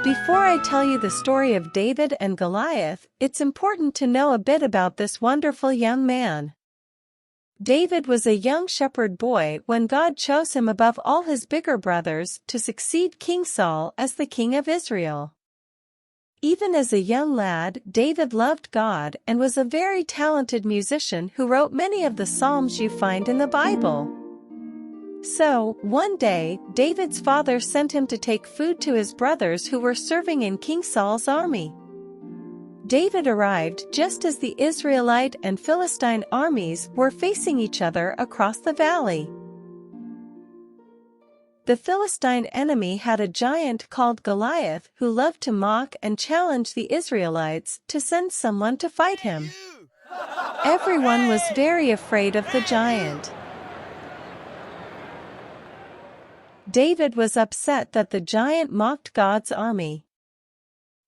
Before I tell you the story of David and Goliath, it's important to know a bit about this wonderful young man. David was a young shepherd boy when God chose him above all his bigger brothers to succeed King Saul as the king of Israel. Even as a young lad, David loved God and was a very talented musician who wrote many of the psalms you find in the Bible. So, one day, David's father sent him to take food to his brothers who were serving in King Saul's army. David arrived just as the Israelite and Philistine armies were facing each other across the valley. The Philistine enemy had a giant called Goliath who loved to mock and challenge the Israelites to send someone to fight him. Everyone was very afraid of the giant. David was upset that the giant mocked God's army.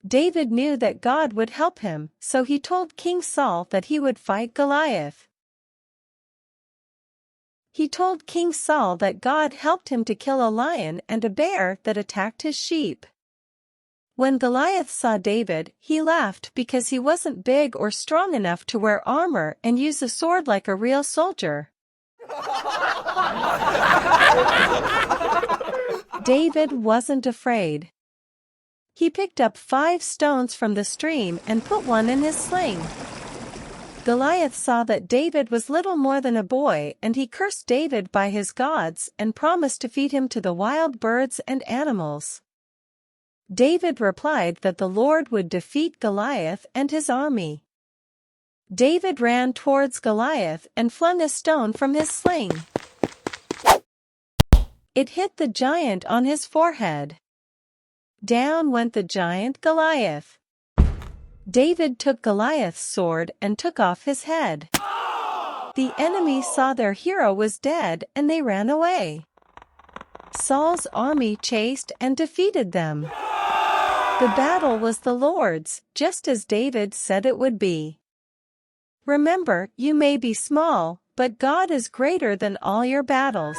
David knew that God would help him, so he told King Saul that he would fight Goliath. He told King Saul that God helped him to kill a lion and a bear that attacked his sheep. When Goliath saw David, he laughed because he wasn't big or strong enough to wear armor and use a sword like a real soldier. David wasn't afraid. He picked up 5 stones from the stream and put one in his sling. Goliath saw that David was little more than a boy, and he cursed David by his gods and promised to feed him to the wild birds and animals. David replied that the Lord would defeat Goliath and his army. David ran towards Goliath and flung a stone from his sling. It hit the giant on his forehead. Down went the giant Goliath. David took Goliath's sword and took off his head. The enemy saw their hero was dead and they ran away. Saul's army chased and defeated them. The battle was the Lord's, just as David said it would be. Remember, you may be small, but God is greater than all your battles.